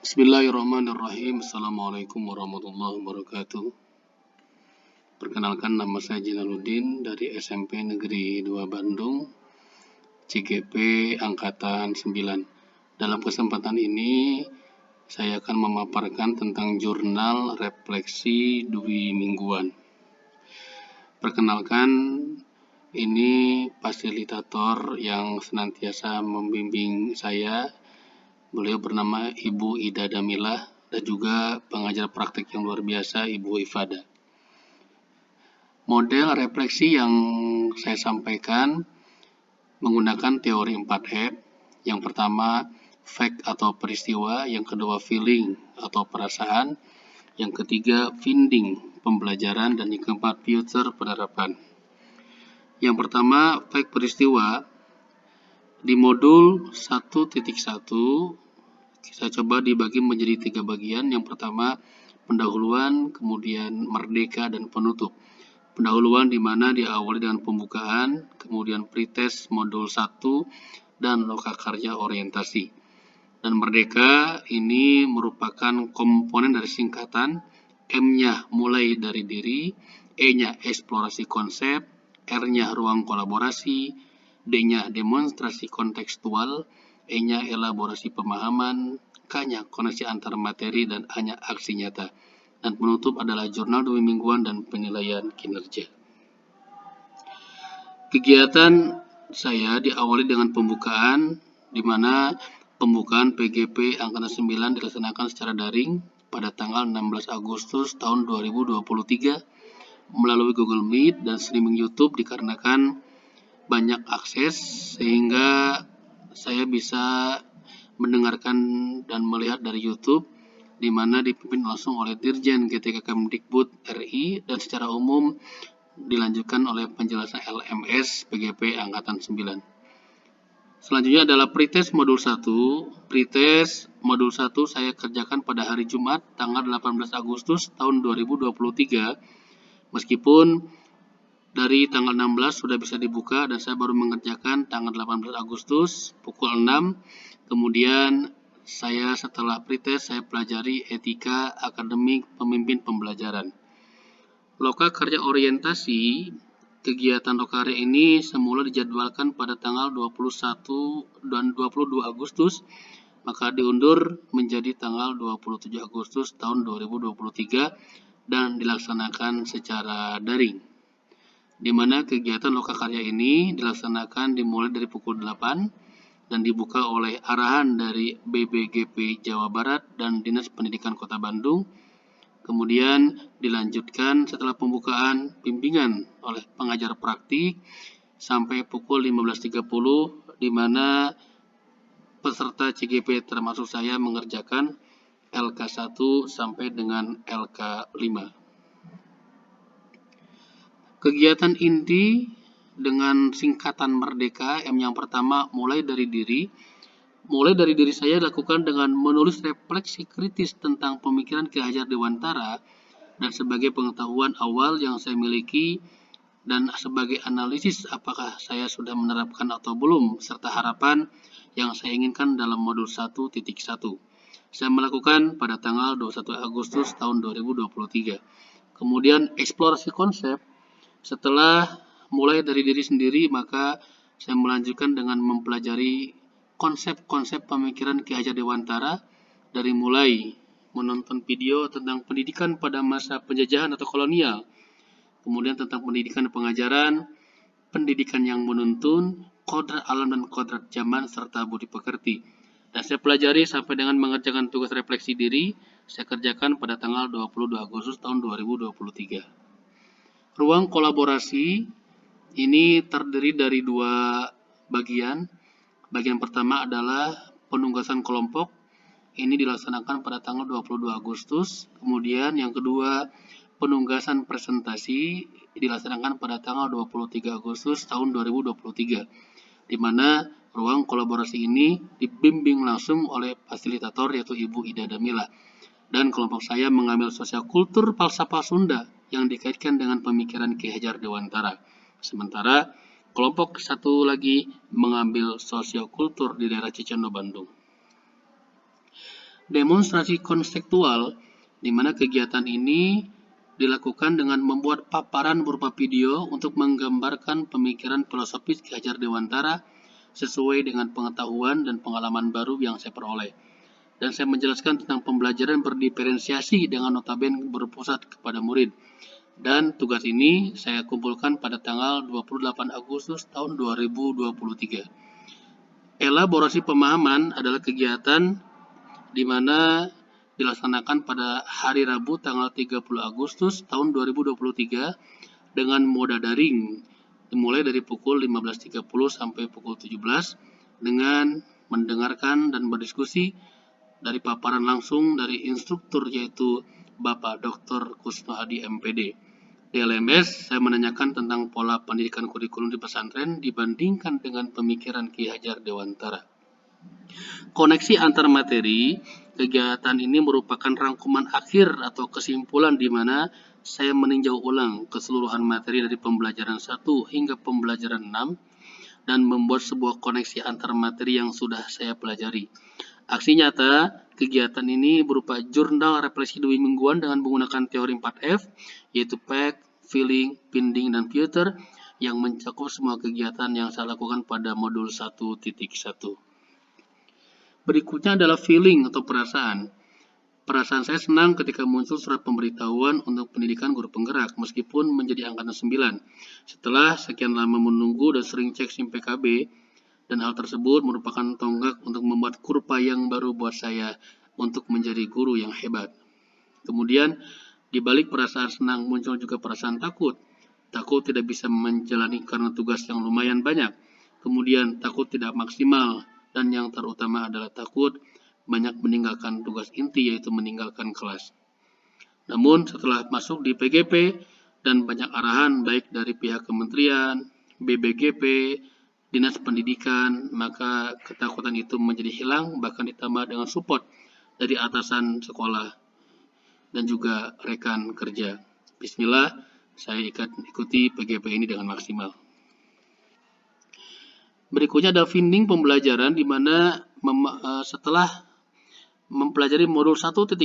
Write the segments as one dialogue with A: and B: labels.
A: Bismillahirrahmanirrahim. Assalamualaikum warahmatullahi wabarakatuh. Perkenalkan, nama saya Jinaluddin dari SMP Negeri 2 Bandung, CGP Angkatan 9. Dalam kesempatan ini, saya akan memaparkan tentang jurnal refleksi dwi mingguan. Perkenalkan, ini fasilitator yang senantiasa membimbing saya. Beliau bernama Ibu Ida Damilah dan juga pengajar praktik yang luar biasa Ibu Ifada. Model refleksi yang saya sampaikan menggunakan teori 4F. Yang pertama, fact atau peristiwa. Yang kedua, feeling atau perasaan. Yang ketiga, finding, pembelajaran. Dan yang keempat, future, penerapan. Yang pertama, fact peristiwa. Di modul 1.1 saya coba dibagi menjadi 3 bagian. Yang pertama, pendahuluan, kemudian merdeka, dan penutup. Pendahuluan di mana diawali dengan pembukaan, kemudian pretest modul 1, dan lokakarya orientasi. Dan merdeka ini merupakan komponen dari singkatan, M-nya mulai dari diri, E-nya eksplorasi konsep, R-nya ruang kolaborasi, D-nya demonstrasi kontekstual, E-nya elaborasi pemahaman, K-nya koneksi antar materi, dan A-nya aksi nyata. Dan penutup adalah jurnal dwi mingguan dan penilaian kinerja. Kegiatan saya diawali dengan pembukaan, di mana pembukaan PGP Angkatan 9 dilaksanakan secara daring pada tanggal 16 Agustus tahun 2023 melalui Google Meet dan streaming YouTube dikarenakan banyak akses sehingga saya bisa mendengarkan dan melihat dari YouTube, di mana dipimpin langsung oleh Dirjen GTK Kemdikbud RI dan secara umum dilanjutkan oleh penjelasan LMS PGP Angkatan 9. Selanjutnya adalah pretest modul 1. Pretest modul 1 saya kerjakan pada hari Jumat tanggal 18 Agustus tahun 2023. Meskipun dari tanggal 16 sudah bisa dibuka dan saya baru mengerjakan tanggal 18 Agustus pukul 6. Kemudian saya setelah pretest saya pelajari etika akademik pemimpin pembelajaran. Lokakarya orientasi. Kegiatan lokakarya ini semula dijadwalkan pada tanggal 21 dan 22 Agustus, maka diundur menjadi tanggal 27 Agustus tahun 2023 dan dilaksanakan secara daring, di mana kegiatan lokakarya ini dilaksanakan dimulai dari pukul 8 dan dibuka oleh arahan dari BBGP Jawa Barat dan Dinas Pendidikan Kota Bandung. Kemudian dilanjutkan setelah pembukaan bimbingan oleh pengajar praktik sampai pukul 15.30, di mana peserta CGP termasuk saya mengerjakan LK1 sampai dengan LK5. Kegiatan inti dengan singkatan merdeka, M yang pertama mulai dari diri. Mulai dari diri saya dilakukan dengan menulis refleksi kritis tentang pemikiran Ki Hajar Dewantara dan sebagai pengetahuan awal yang saya miliki dan sebagai analisis apakah saya sudah menerapkan atau belum serta harapan yang saya inginkan dalam modul 1.1. Saya melakukan pada tanggal 21 Agustus tahun 2023. Kemudian eksplorasi konsep. Setelah mulai dari diri sendiri, maka saya melanjutkan dengan mempelajari konsep-konsep pemikiran Ki Hajar Dewantara dari mulai menonton video tentang pendidikan pada masa penjajahan atau kolonial, kemudian tentang pendidikan pengajaran, pendidikan yang menuntun, kodrat alam dan kodrat zaman, serta budi pekerti. Dan saya pelajari sampai dengan mengerjakan tugas refleksi diri, saya kerjakan pada tanggal 22 Agustus tahun 2023. Ruang kolaborasi ini terdiri dari 2 bagian. Bagian pertama adalah penunggasan kelompok. Ini dilaksanakan pada tanggal 22 Agustus. Kemudian yang kedua, penunggasan presentasi dilaksanakan pada tanggal 23 Agustus tahun 2023. Di mana ruang kolaborasi ini dibimbing langsung oleh fasilitator yaitu Ibu Ida Damilah. Dan kelompok saya mengambil sosial kultur falsafah Sunda yang dikaitkan dengan pemikiran Ki Hajar Dewantara. Sementara kelompok satu lagi mengambil sosiokultur di daerah Cicendo, Bandung. Demonstrasi konseptual, di mana kegiatan ini dilakukan dengan membuat paparan berupa video untuk menggambarkan pemikiran filosofis Ki Hajar Dewantara sesuai dengan pengetahuan dan pengalaman baru yang saya peroleh. Dan saya menjelaskan tentang pembelajaran berdiferensiasi dengan notabene berpusat kepada murid. Dan tugas ini saya kumpulkan pada tanggal 28 Agustus tahun 2023. Elaborasi pemahaman adalah kegiatan di mana dilaksanakan pada hari Rabu tanggal 30 Agustus tahun 2023 dengan moda daring dimulai dari pukul 15.30 sampai pukul 17 dengan mendengarkan dan berdiskusi dari paparan langsung dari instruktur yaitu Bapak Dr. Kusno Hadi MPD. Di LMS, saya menanyakan tentang pola pendidikan kurikulum di pesantren dibandingkan dengan pemikiran Ki Hajar Dewantara. Koneksi antar materi, kegiatan ini merupakan rangkuman akhir atau kesimpulan di mana saya meninjau ulang keseluruhan materi dari pembelajaran 1 hingga pembelajaran 6 dan membuat sebuah koneksi antar materi yang sudah saya pelajari. Aksi nyata, kegiatan ini berupa jurnal refleksi 2 mingguan dengan menggunakan teori 4F, yaitu fact, feeling, binding, dan future, yang mencakup semua kegiatan yang saya lakukan pada modul 1.1. Berikutnya adalah feeling atau perasaan. Perasaan saya senang ketika muncul surat pemberitahuan untuk pendidikan guru penggerak meskipun menjadi angkatan 9. Setelah sekian lama menunggu dan sering cek SIM PKB, dan hal tersebut merupakan tonggak untuk membuat kurva yang baru buat saya untuk menjadi guru yang hebat. Kemudian, di balik perasaan senang muncul juga perasaan takut. Takut tidak bisa menjalani karena tugas yang lumayan banyak. Kemudian takut tidak maksimal, dan yang terutama adalah takut banyak meninggalkan tugas inti yaitu meninggalkan kelas. Namun setelah masuk di PGP dan banyak arahan baik dari pihak kementerian, BBGP, Dinas Pendidikan, maka ketakutan itu menjadi hilang bahkan ditambah dengan support dari atasan sekolah dan juga rekan kerja. Bismillah, saya ikuti PGP ini dengan maksimal. Berikutnya ada finding pembelajaran di mana setelah mempelajari modul 1.1,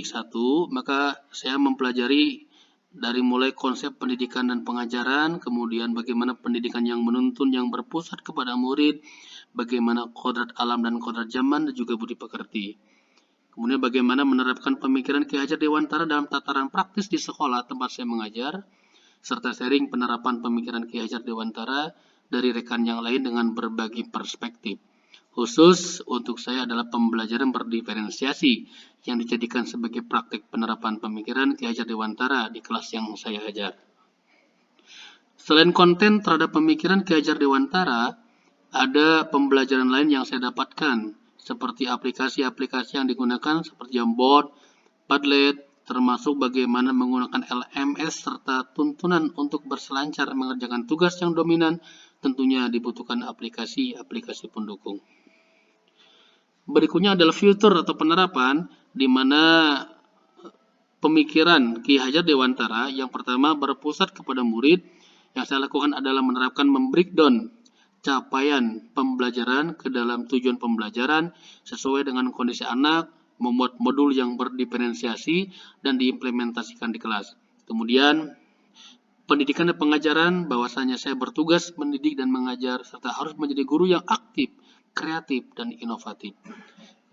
A: maka saya mempelajari dari mulai konsep pendidikan dan pengajaran, kemudian bagaimana pendidikan yang menuntun yang berpusat kepada murid, bagaimana kodrat alam dan kodrat zaman, dan juga budi pekerti. Kemudian bagaimana menerapkan pemikiran Ki Hajar Dewantara dalam tataran praktis di sekolah tempat saya mengajar, serta sharing penerapan pemikiran Ki Hajar Dewantara dari rekan yang lain dengan berbagi perspektif. Khusus untuk saya adalah pembelajaran berdiferensiasi yang dijadikan sebagai praktik penerapan pemikiran Ki Hajar Dewantara di kelas yang saya ajar. Selain konten terhadap pemikiran Ki Hajar Dewantara, ada pembelajaran lain yang saya dapatkan, seperti aplikasi-aplikasi yang digunakan seperti Jamboard, Padlet, termasuk bagaimana menggunakan LMS serta tuntunan untuk berselancar mengerjakan tugas yang dominan, tentunya dibutuhkan aplikasi-aplikasi pendukung. Berikutnya adalah future atau penerapan, di mana pemikiran Ki Hajar Dewantara yang pertama berpusat kepada murid. Yang saya lakukan adalah menerapkan membreakdown capaian pembelajaran ke dalam tujuan pembelajaran sesuai dengan kondisi anak, membuat modul yang berdiferensiasi dan diimplementasikan di kelas. Kemudian pendidikan dan pengajaran, bahwasanya saya bertugas mendidik dan mengajar serta harus menjadi guru yang aktif, kreatif, dan inovatif.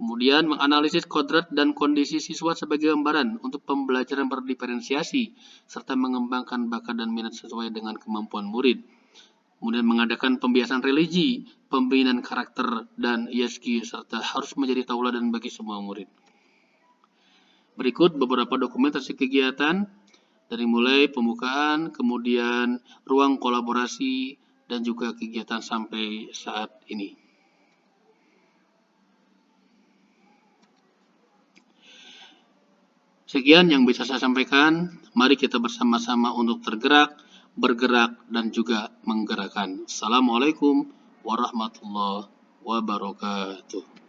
A: Kemudian menganalisis kodrat dan kondisi siswa sebagai gambaran untuk pembelajaran berdiferensiasi serta mengembangkan bakat dan minat sesuai dengan kemampuan murid. Kemudian mengadakan pembiasan religi, pembinaan karakter, dan ISQ serta harus menjadi tauladan bagi semua murid. Berikut beberapa dokumentasi kegiatan dari mulai pembukaan, kemudian ruang kolaborasi, dan juga kegiatan sampai saat ini. Sekian yang bisa saya sampaikan. Mari kita bersama-sama untuk tergerak, bergerak, dan juga menggerakkan. Assalamualaikum warahmatullahi wabarakatuh.